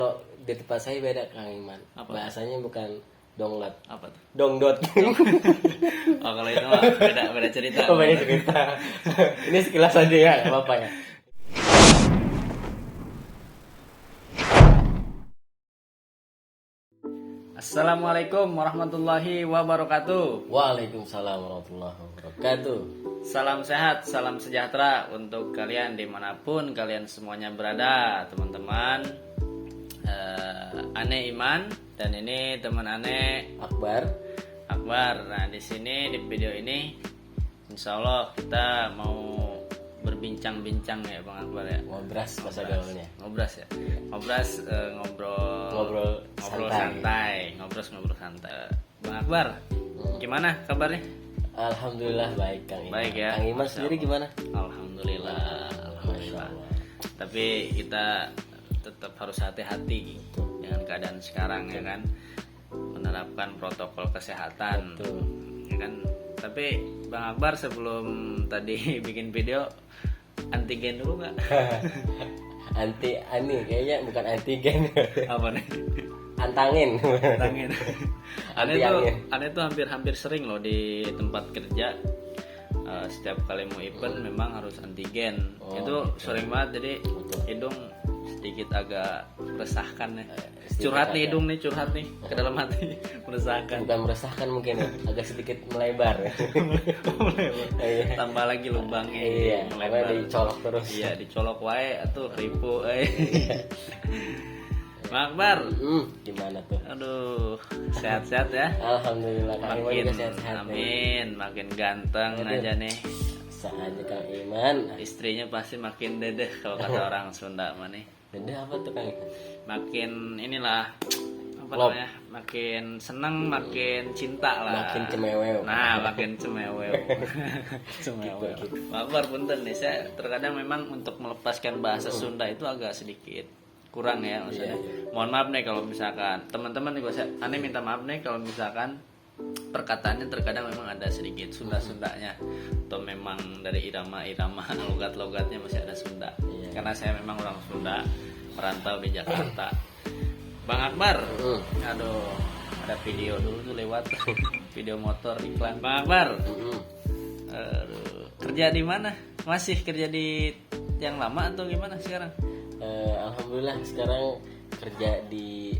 Kalau di tempat saya beda Kang Iman. Apa? Bahasanya bukan download, Apa tuh? dongdot. Oh kalau itu mah beda cerita. Oh, banyak cerita. Ini sekilas aja ya, nggak apa-apa ya. Assalamualaikum warahmatullahi wabarakatuh. Waalaikumsalam warahmatullahi wabarakatuh. Salam sehat, salam sejahtera untuk kalian dimanapun kalian semuanya berada, teman-teman. Ane Iman dan ini teman Ane Akbar. Nah di sini di video ini, insya Allah kita mau berbincang-bincang ya Bang Akbar ya. Ngobras bahasa gaulnya. Ngobras ya. Ngobrol santai. Ngobrol santai. Bang Akbar, gimana kabarnya? Alhamdulillah baik Kang Iman. Baik ya. Kang Iman Masya sendiri Allah. gimana? Alhamdulillah. Masya Allah. Tapi kita tetap harus hati-hati dengan keadaan sekarang ya kan, menerapkan protokol kesehatan. Betul. Ya kan. Tapi Bang Akbar sebelum tadi bikin video antigen dulu nggak? Kayaknya bukan antigen. Apa nih? Antangin. Tangin. Anti-angin. Aneh tuh hampir sering loh di tempat kerja. Setiap kali mau event memang harus antigen. Oh, Itu gitu. sering banget, jadi Betul. hidung sedikit agak meresahkan ya. Sedikit Curhat nih agak. hidung nih, curhat nih ke dalam hati, meresahkan. Bukan meresahkan mungkin ya, agak sedikit melebar. Iya. Tambah lagi lubangnya Iya, melebar. karena dicolok terus. Iya, dicolok wae atuh ribu Bang Akbar, Gimana tuh? aduh, sehat-sehat ya. Alhamdulillah Kang Iman Makin juga sehat-sehat. Ya. amin, makin ganteng Aduh. aja nih. Bisa aja Kang Iman. Istrinya pasti makin dedeh kalau kata orang Sunda mah nih. Beda apa tuh Kang Iman? Makin inilah apa Klop. namanya? Makin seneng, makin cinta lah. Makin cemewew. Nah, makin cemewew. Cemewew. Gitu. Akbar punten nih, saya terkadang memang untuk melepaskan bahasa Sunda itu agak sedikit kurang ya maksudnya. Iya. Mohon maaf nih kalau misalkan teman-teman juga aneh minta maaf nih kalau misalkan perkataannya terkadang memang ada sedikit Sunda-Sundanya atau memang dari irama-irama logat-logatnya masih ada Sunda. Iya. Karena saya memang orang Sunda, merantau di Jakarta. Bang Akbar, aduh, ada video dulu tuh lewat video motor iklan. Bang Akbar, aduh, kerja di mana? Masih kerja di yang lama atau gimana sekarang? Alhamdulillah sekarang kerja di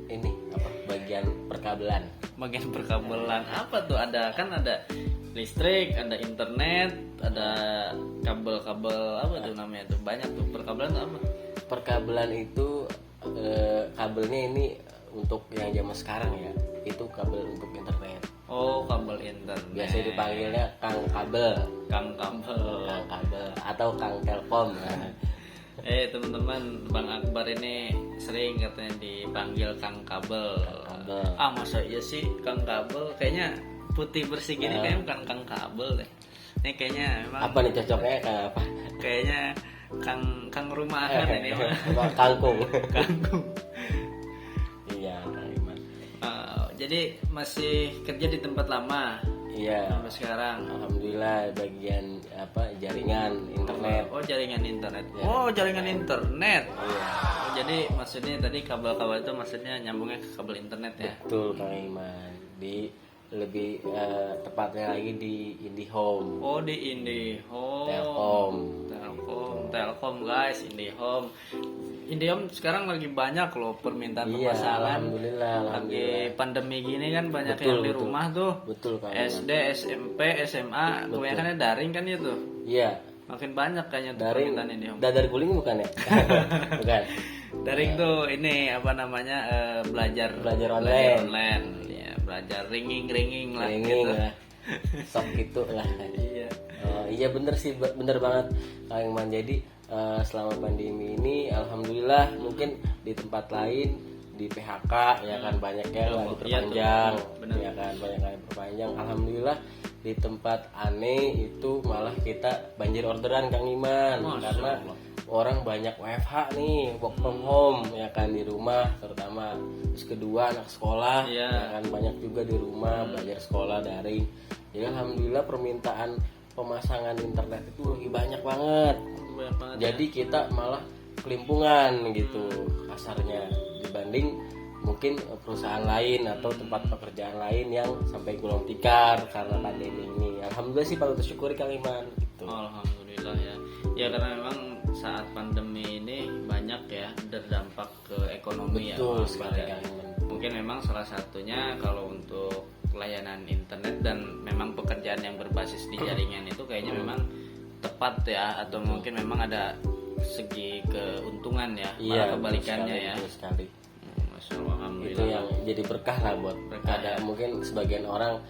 ini apa bagian perkabelan. Bagian perkabelan apa tuh? Ada kan ada listrik, ada internet, ada kabel-kabel apa tuh namanya tuh, banyak tuh. Perkabelan tuh apa? Perkabelan itu kabelnya ini untuk yang zaman sekarang ya. Itu kabel untuk internet. Oh, kabel internet. Biasa dipanggilnya Kang Kabel, Kang kabel. Kang Kabel atau Kang Telkom. Teman-teman, Bang Akbar ini sering katanya dipanggil Kang Kabel. Kabel. Ah, masa iya sih Kang Kabel? Kayaknya putih bersih gini kayaknya bukan Kang Kabel deh. Ini kayaknya memang Apa nih cocoknya Kang apa? kayaknya Kang rumahan ini mah. Apa, Kangkung. Kangkung. Iya, Kang Iman. Jadi masih kerja di tempat lama Iya. sampai sekarang. Alhamdulillah bagian apa jaringan internet. Oh, jaringan internet. Ya. Oh, jaringan internet. Iya. Oh, jadi maksudnya tadi kabel-kabel itu maksudnya nyambungnya ke kabel internet ya. Betul Kang Iman. Di lebih tepatnya lagi di IndiHome. Oh, di IndiHome. Telkom guys, IndiHome. IndiHome sekarang lagi banyak loh permintaan Iya, pemasangan. alhamdulillah. Lagi pandemi gini kan banyak Betul, yang di betul. rumah tuh. Betul Kang Iman. SD, SMP, SMA, kebanyakannya daring kan itu. Iya. Makin banyak kayaknya tuh Daring. permintaan IndiHome. Dadar guling bukan ya? Bukan. Daring tuh ini apa namanya Belajar belajar online. online. Ya, belajar ringing lah Ringing gitu. lah. Sok gitu lah. Iya. Iya bener sih, bener banget Kang Iman. Jadi selama pandemi ini alhamdulillah mungkin di tempat lain di PHK ya kan banyak yang Iya, diperpanjang tuh, bener. ya kan banyak yang diperpanjang. Alhamdulillah di tempat aneh itu malah kita banjir orderan Kang Iman. Masya Karena Allah. orang banyak WFH nih, work from home ya kan di rumah terutama. Terus kedua anak sekolah Iya. ya kan banyak juga di rumah belajar sekolah daring. Jadi alhamdulillah permintaan pemasangan internet itu lagi banyak banget. Banyak banget. Jadi kita malah kelimpungan gitu kasarnya dibanding mungkin perusahaan lain atau tempat pekerjaan lain yang sampai gulung tikar karena pandemi ini. Alhamdulillah sih patut disyukuri Kang Iman gitu. Alhamdulillah ya. Ya karena memang saat pandemi ini banyak ya terdampak ke ekonomi. Betul ya. sekali Kang Iman. Mungkin memang salah satunya kalau untuk layanan internet dan memang pekerjaan yang berbasis di jaringan itu kayaknya memang tepat ya, atau mungkin memang ada segi keuntungan ya, malah kebalikannya ya. Betul sekali. Masya Allah, alhamdulillah. Itu yang jadi berkah lah buat ada ya. mungkin sebagian orang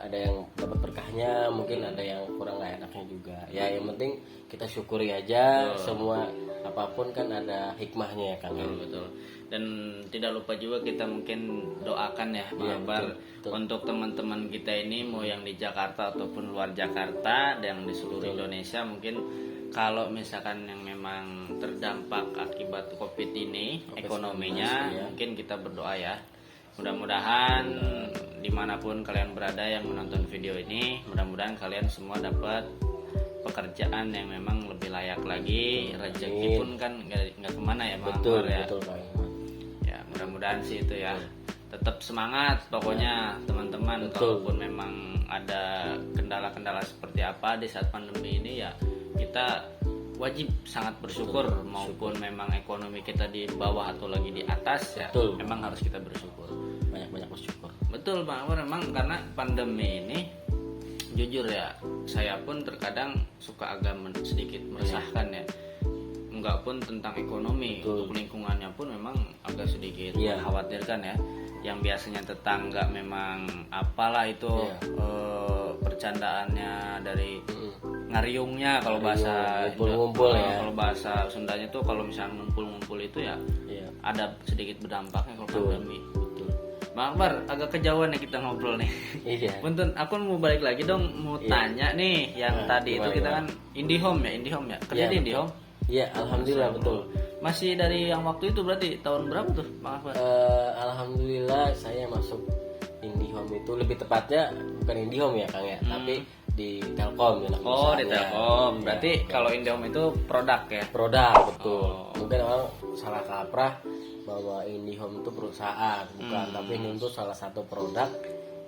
ada yang dapat berkahnya, mungkin ada yang kurang gak enaknya juga. Ya yang penting kita syukuri aja. Semua apapun kan ada hikmahnya ya Kang. Betul. Dan tidak lupa juga kita mungkin doakan ya Bang Akbar, untuk teman-teman kita ini mau yang di Jakarta ataupun luar Jakarta dan di seluruh Indonesia, mungkin kalau misalkan yang memang terdampak akibat COVID ini ekonominya, mungkin kita berdoa ya, mudah-mudahan dimanapun kalian berada yang menonton video ini, mudah-mudahan kalian semua dapat pekerjaan yang memang lebih layak lagi, rezeki pun kan nggak kemana ya Bang Akbar ya. Betul Kang. Ya mudah-mudahan sih itu ya, tetap semangat pokoknya teman-teman. Kalaupun memang ada kendala-kendala seperti apa di saat pandemi ini ya, kita wajib sangat bersyukur. Maupun memang ekonomi kita di bawah atau lagi di atas ya, memang harus kita bersyukur, Banyak-banyak bersyukur. betul Bang Akbar. Memang karena pandemi ini jujur ya, saya pun terkadang suka agak sedikit meresahkan ya. Enggak pun tentang ekonomi, untuk lingkungannya pun memang agak sedikit mengkhawatirkan ya. Yang biasanya tetangga memang apalah itu bercandaannya dari ngariungnya kalau bahasa ngumpul-ngumpul ya. Kalau bahasa Sundanya tuh kalau misalnya ngumpul-ngumpul itu ya ada sedikit berdampaknya kalau pandemi. Bang Akbar, agak kejauhan nih kita ngobrol nih. Iya. Punten, aku mau balik lagi dong, mau tanya nih yang tadi itu kita kan IndiHome ya, kerja di IndiHome. Iya, alhamdulillah betul. Masih dari yang waktu itu berarti tahun berapa tuh Bang Akbar? Alhamdulillah saya masuk IndiHome itu lebih tepatnya bukan IndiHome ya Kang ya, tapi di Telkom ya. Oh di Telkom, berarti kalau IndiHome itu produk ya? Produk betul. Mungkin orang salah kaprah bahwa IndiHome itu perusahaan, bukan, tapi ini itu salah satu produk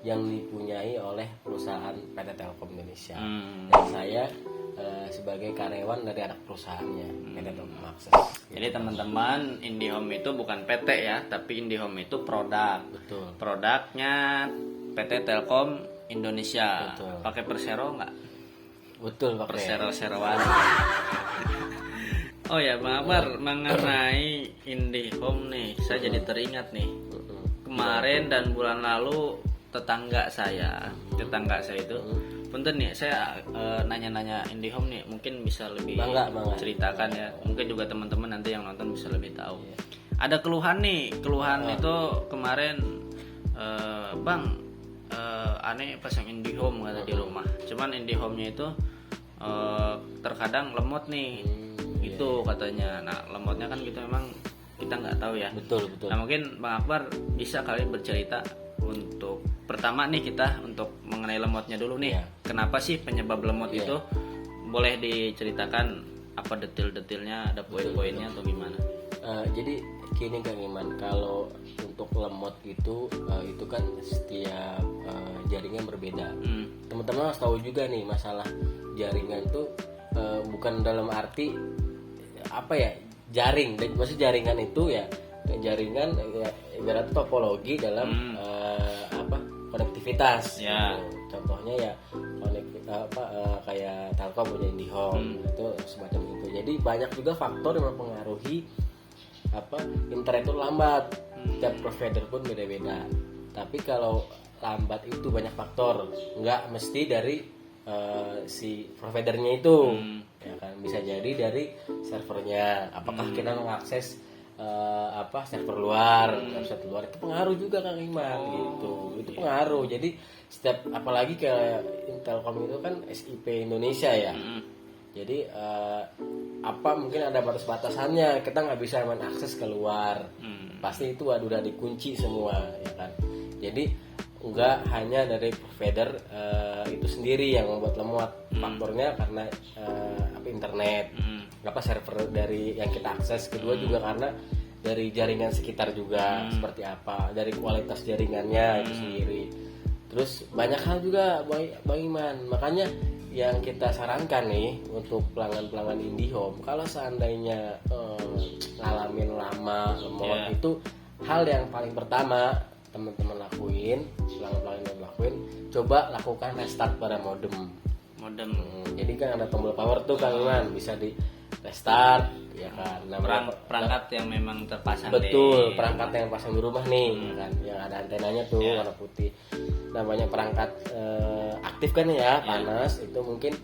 yang dipunyai oleh perusahaan PT Telkom Indonesia. Dan saya sebagai karyawan dari anak perusahaannya PT Telkom Akses. Jadi teman-teman, IndiHome itu bukan PT ya, tapi IndiHome itu produk. Betul. Produknya PT Telkom Indonesia. Betul. Pakai persero nggak? Betul pakai. Persero-seroan. Oh ya Bang Akbar, mengenai IndiHome nih, saya jadi teringat nih. Kemarin dan bulan lalu tetangga saya itu, punten nih saya nanya-nanya IndiHome nih, mungkin bisa lebih bangga. ceritakan ya. Mungkin juga teman-teman nanti yang nonton bisa lebih tahu. Ada keluhan itu kemarin, Bang, aneh pasang IndiHome kata di rumah. Cuman IndiHome-nya itu terkadang lemot nih. Itu katanya. Nah lemotnya kan kita memang kita nggak tahu ya. Betul. Nah mungkin Bang Akbar bisa kalian bercerita untuk pertama nih kita untuk mengenai lemotnya dulu nih. Kenapa sih penyebab lemot itu? Boleh diceritakan apa detail-detailnya, ada poin-poinnya atau gimana? Jadi gini Kang Iman, kalau untuk lemot itu kan setiap jaringan berbeda. Teman-teman harus tahu juga nih masalah jaringan itu bukan dalam arti apa ya, jaring. Maksud jaringan itu ya jaringan ya, ibarat topologi dalam konektivitas. Ya. Gitu. Contohnya ya kayak Telkom punya IndiHome itu semacam itu. Jadi banyak juga faktor yang mempengaruhi internet itu lambat. Tiap provider pun beda-beda. Tapi kalau lambat itu banyak faktor, nggak mesti dari si providernya itu, ya kan, bisa jadi dari servernya. Apakah kita mengakses server luar, website luar, itu pengaruh juga Kang Iman gitu. Itu pengaruh. Jadi setiap apalagi kayak Telkom itu kan SIP Indonesia ya. Jadi mungkin ada batas-batasannya, kita nggak bisa mengakses keluar. Pasti itu udah dikunci semua, ya kan. Jadi nggak hanya dari provider itu sendiri yang membuat lemot. Faktornya karena internet, server dari yang kita akses. Kedua juga karena dari jaringan sekitar juga seperti apa, dari kualitas jaringannya itu sendiri. Terus banyak hal juga Bang Iman. Makanya yang kita sarankan nih untuk pelanggan-pelanggan IndiHome, kalau seandainya ngalamin lama lemot, itu hal yang paling pertama teman-teman lakuin, pelanggan-pelanggan lakuin, coba lakukan restart pada modem. Jadi kan ada tombol power tuh Kang Iman, bisa di restart ya kan. Perangkat yang memang terpasang. Betul, perangkat yang pasang di rumah nih kan, yang ada antenanya tuh warna putih. Namanya perangkat aktif kan ya, panas, itu mungkin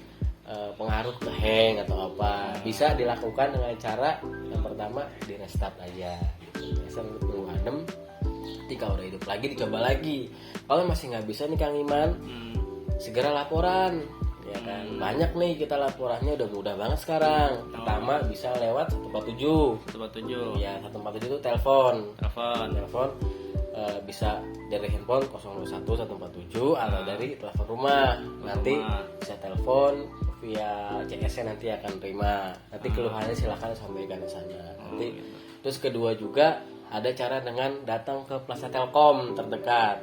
pengaruh ke hang atau apa. Bisa dilakukan dengan cara yang pertama di restart aja. Biasa tunggu adem. Nanti kalau udah hidup lagi dicoba lagi. Kalau masih nggak bisa nih Kang Iman, segera laporan ya kan. Banyak nih kita laporannya udah mudah banget sekarang. Pertama bisa lewat 147. Ya, 147 itu telepon. Bisa dari handphone 021 147 atau dari telepon rumah. Nanti bisa telepon via CS nanti akan terima. Nanti keluhannya silahkan sampaikan ke sana. Nanti terus kedua juga ada cara dengan datang ke Plaza Telkom terdekat.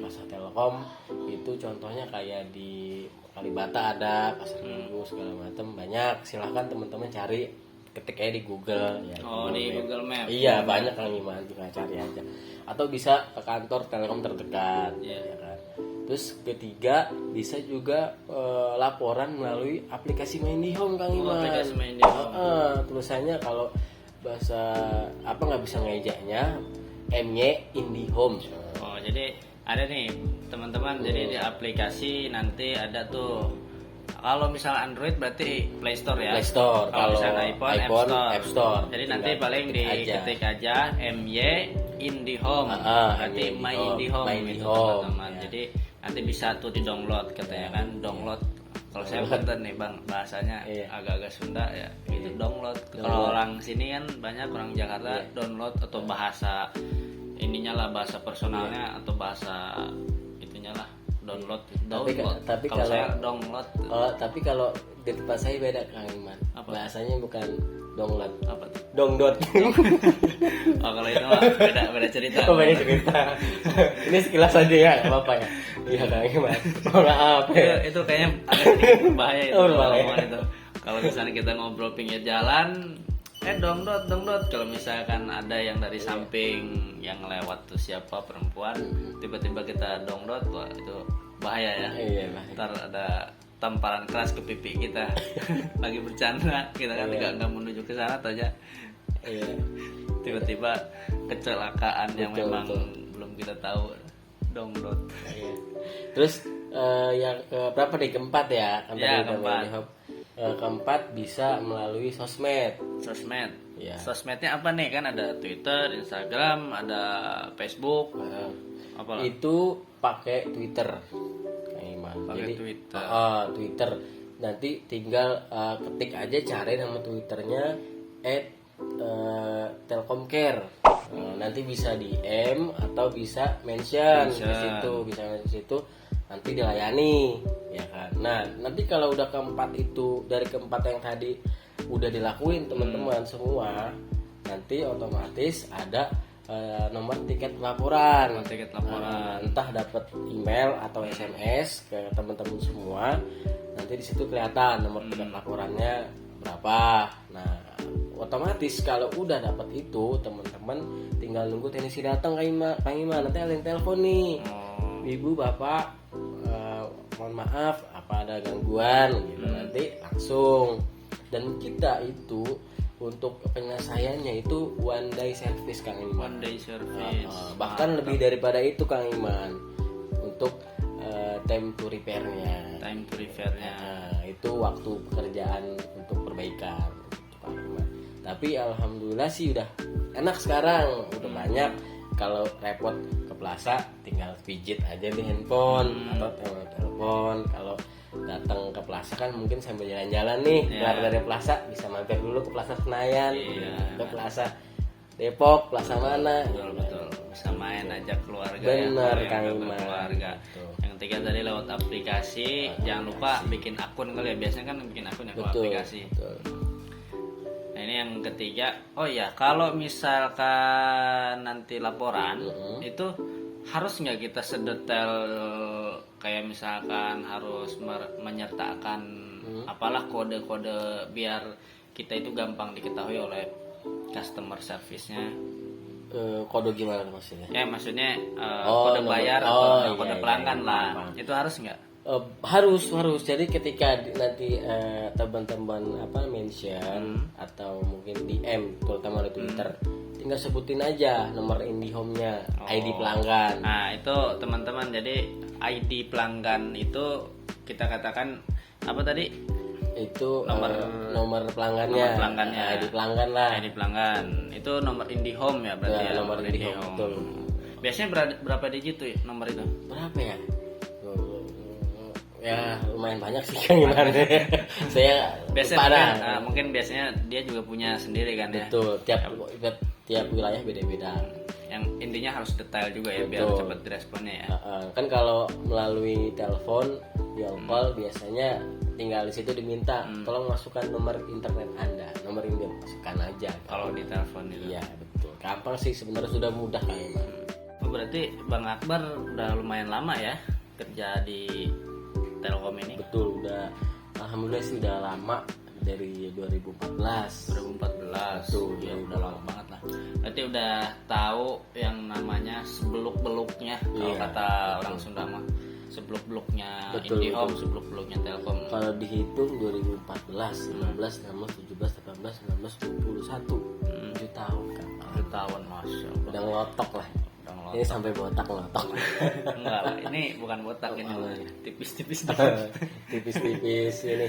Plaza Telkom itu contohnya kayak di Kalibata ada, Pasar Minggu segala macam banyak. Silahkan teman-teman cari, ketik aja di Google ya. Di Google Map. Iya, banyak Kang Iman, tinggal cari aja. Atau bisa ke kantor Telkom terdekat ya kan. Terus ketiga bisa juga laporan melalui aplikasi MyIndiHome Kang Iman. Aplikasi MyIndiHome. Tulisannya kalau bahasa nggak bisa ngejaknya MY IndiHome. Jadi ada nih teman-teman. Jadi di aplikasi nanti ada tuh, kalau misalnya Android berarti Play Store ya. Kalau misalnya iPhone App Store. Jadi nanti paling diketik aja MY IndiHome. Berarti My IndiHome gitu teman-teman. Jadi nanti bisa tuh di-download katanya kan, download. Kalau saya punten nih Bang, bahasanya agak-agak Sunda ya, itu download. Kalau orang sini kan banyak orang Jakarta download atau bahasa ininya lah, bahasa personalnya atau bahasa itunya lah, download. Tapi kalau kalau saya download. Tapi kalau di tempat saya beda Kang Iman. Bahasanya bukan download. Apa tuh? Dongdot. Kalau itu mah beda cerita. Beda cerita. Ini sekilas aja ya, enggak apa-apa ya. Iya Kang Iman. Maaf ya. Itu kayaknya agak bahaya itu. Bahaya. Itu. Kalau misalnya kita ngobrol pinggir jalan, dongdot. Kalau misalkan ada yang dari samping yang lewat tuh siapa perempuan, tiba-tiba kita dongdot, wah itu bahaya ya. Iya, bahaya. Ntar ada tamparan keras ke pipi kita lagi bercanda, kita kan nggak menuju ke sana aja. Tiba-tiba kecelakaan yang memang belum kita tahu, dongdot. Terus yang berapa nih, keempat ya? Keempat. Keempat bisa melalui sosmed. Ya. Sosmednya apa nih? Kan ada Twitter, Instagram, ada Facebook. Itu pakai Twitter. Pakai Twitter. Twitter. Nanti tinggal ketik aja, cari nama Twitternya @telkomcare. Nanti bisa DM atau bisa mention di situ, nanti dilayani ya kan. Nah, nanti kalau udah keempat itu, dari keempat yang tadi udah dilakuin teman-teman semua, nanti otomatis ada nomor tiket laporan. Entah dapat email atau SMS ke teman-teman semua. Nanti di situ kelihatan nomor tiket laporannya berapa. Nah, otomatis kalau udah dapat itu, teman-teman tinggal nunggu teknisi datang Kang Iman. Nanti ada yang telepon nih. Ibu, Bapak, mohon maaf apa ada gangguan gitu. Nanti langsung. Dan kita itu untuk penyelesaiannya itu one day service Kang Iman. Bahkan lebih daripada itu Kang Iman, untuk time to repair-nya. Itu waktu pekerjaan untuk perbaikan Kang Iman. Tapi alhamdulillah sih udah enak sekarang, udah banyak. Kalau repot ke plaza tinggal pijit aja di handphone atau telepon. Kalau datang ke plaza kan mungkin sambil jalan-jalan nih, keluar dari plaza bisa mampir dulu ke Plaza Senayan, ke Plaza Depok, Plaza mana. Betul. bisa main ajak keluarga. Bener, ya, Kang yang Iman. keluarga. Betul. Yang ketiga tadi lewat aplikasi, jangan lupa bikin akun kali ya, biasanya kan bikin akun ya kalau Betul, aplikasi. betul. Nah ini yang ketiga, oh ya kalau misalkan nanti laporan itu harus nggak kita sedetail kayak misalkan harus menyertakan apalah kode-kode biar kita itu gampang diketahui oleh customer service-nya. Kode gimana maksudnya? Ya maksudnya Oh, kode nomor- bayar oh, atau iya, kode iya, pelanggan iya, lah. paham. Itu harus nggak? Harus jadi ketika nanti teman-teman mention atau mungkin DM terutama di Twitter, tinggal sebutin aja nomor IndiHome-nya, ID pelanggan. Nah itu teman-teman, jadi ID pelanggan itu kita katakan apa tadi? Itu Nomor pelanggannya, pelanggannya. ID pelanggan lah. ID pelanggan itu nomor IndiHome ya berarti ya, Nomor IndiHome, betul. Biasanya berapa digit tuh nomor itu? Berapa ya? Ya lumayan banyak sih Kang Iman. Saya Biasanya lupa dah. mungkin biasanya dia juga punya sendiri kan ya. Betul, tiap wilayah beda-beda. Yang intinya harus detail juga ya biar Betul. cepat diresponnya ya. Kan kalau melalui telepon, video call biasanya tinggal di situ diminta tolong masukkan nomor internet Anda, nomor email masukkan aja. Kalau di telepon itu. Iya betul, gampang sih sebenarnya, sudah mudah Kang Iman. Berarti Bang Akbar udah lumayan lama ya kerja di Telkom ini. Betul, udah alhamdulillah sih udah lama, dari 2014. 2014. Betul, Ya 2014. udah lama banget lah. Berarti udah tahu yang namanya sebeluk-beluknya kalau Iya, kata orang Sunda mah. Sebeluk-beluknya Betul, IndiHome, sebeluk-beluknya Telkom. Kalau dihitung 2014, 15, 16, 17, 18, 19, 20, 21 7 tahun kan. 7 tahun Masya Allah. Udah ngelotok lah. Udah ngelotok. Ini sampai botak ngelotok. Enggak lah, ini bukan botak ini Oh, mah. iya. Tipis-tipis. Tipis-tipis ini.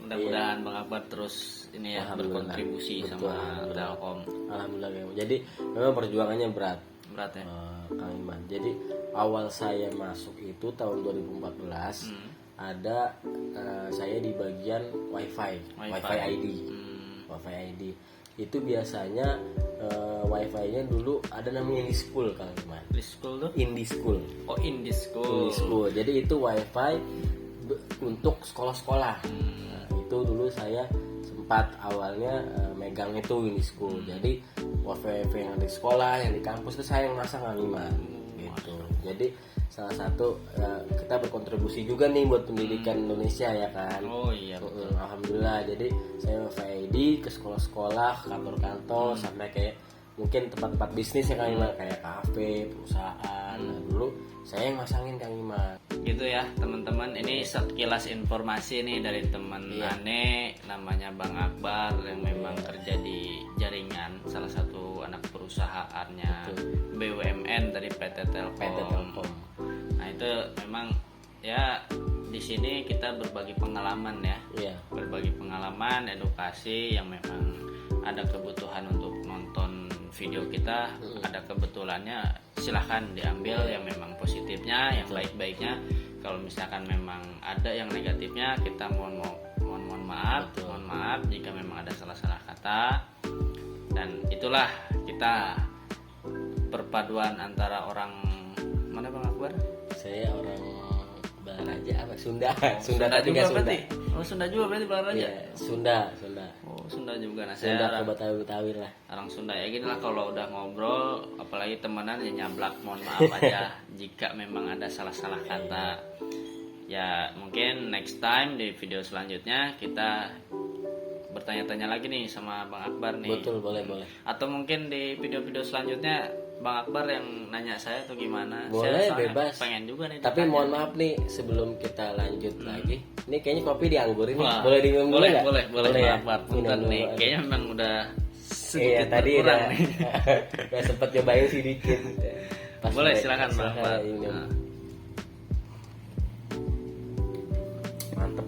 Mudah-mudahan Bang Akbar terus ini ya Alhamdulillah. berkontribusi Betul, sama alhamdulillah. Telkom. Alhamdulillah Kang. Jadi memang perjuangannya berat, Berat ya. Kang Iman. Jadi awal saya masuk itu tahun 2014 ada saya di bagian WiFi ID. WiFi ID itu biasanya WiFi-nya dulu ada namanya Indischool Kang Iman. Di school tuh? Indischool. Oh, Indischool. Indischool. Jadi itu WiFi untuk sekolah-sekolah. Nah, itu dulu saya sempat awalnya megang itu Indischool. Jadi WiFi yang di sekolah, yang di kampus itu saya yang masang Kang Iman. Gitu. Jadi salah satu kita berkontribusi juga nih buat pendidikan Indonesia ya kan. Oh iya betul. Alhamdulillah. Jadi saya ID ke sekolah-sekolah, kantor-kantor, sampai kayak mungkin tempat-tempat bisnis ya Kang Iman, kayak kafe, perusahaan. Nah, dulu saya yang masangin Kang Iman. Gitu ya teman-teman, ini sekilas informasi nih dari teman Ane namanya Bang Akbar yang memang kerja di jaringan salah satu anak perusahaannya BUMN dari PT Telkom. Nah itu memang ya di sini kita berbagi pengalaman ya. Iya. Berbagi pengalaman, edukasi yang memang ada kebutuhan untuk nonton video kita, ada kebetulannya silahkan diambil yang memang positifnya, yang baik-baiknya. Kalau misalkan memang ada yang negatifnya, kita mohon maaf jika memang ada salah-salah kata. Dan itulah kita perpaduan antara orang mana Bang Akbar? Saya orang Balaraja apa? Sunda. Sunda tapi juga nggak Sunda. berarti. Oh Sunda juga berarti Balaraja. Iya, Sunda. Oh Sunda juga. Nah Sunda saya ke Betawi lah. orang Sunda ya gini lah, kalau udah ngobrol apalagi temenan ya nyablak, mohon maaf aja jika memang ada salah-salah kata. Ya mungkin next time di video selanjutnya kita bertanya-tanya lagi nih sama Bang Akbar nih. Betul, boleh. Atau mungkin di video-video selanjutnya Bang Akbar yang nanya saya atau gimana. Boleh, Saya soalnya bebas. pengen juga nih Tapi ditanya. mohon maaf nih sebelum kita lanjut lagi. Ini kayaknya kopi dianggurin nih. Wah, Boleh diminum dulu nggak? boleh ya. Bang Akbar. Minum Punten dulu. nih. Kayaknya memang udah Iya sedikit tadi berkurang udah nih. udah sempet nyobain sedikit. Boleh, silakan, Bang Akbar. Minum. Nah. Mantep.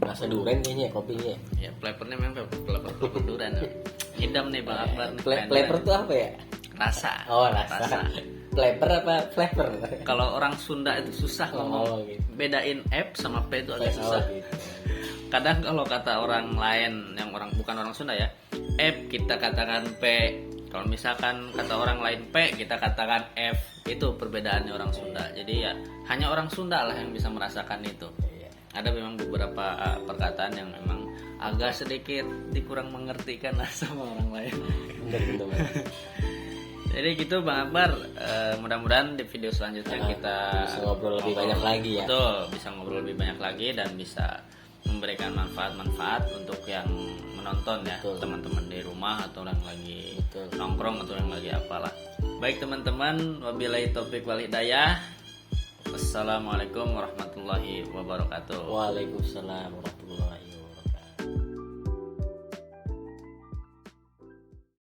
Rasa durian kayaknya kopinya. Ya flavornya memang flavor durian. Ngidam nih Bang Akbar nih. Flavor tuh apa ya? Rasa. Oh rasa. Flavor apa flavor? Kalau orang Sunda itu susah ngomong. gitu. Bedain F sama P itu agak susah. Gitu. Kadang kalau kata orang lain yang bukan orang Sunda ya, F kita katakan P Kalau misalkan kata orang lain P, kita katakan F. Itu perbedaannya orang Sunda. Jadi ya hanya orang Sunda lah yang bisa merasakan itu. Ada memang beberapa perkataan yang memang agak sedikit dikurang mengertikan lah sama orang lain. Bener. Jadi gitu Bang Akbar, mudah-mudahan di video selanjutnya kita bisa ngobrol lebih banyak lagi ya. Betul, bisa ngobrol lebih banyak lagi dan bisa memberikan manfaat-manfaat untuk yang menonton ya, teman-teman di rumah atau yang lagi nongkrong atau yang lagi apalah. Baik teman-teman, wabillahi taufik wal hidayah. Wassalamualaikum warahmatullahi wabarakatuh. Waalaikumsalam warahmatullahi wabarakatuh.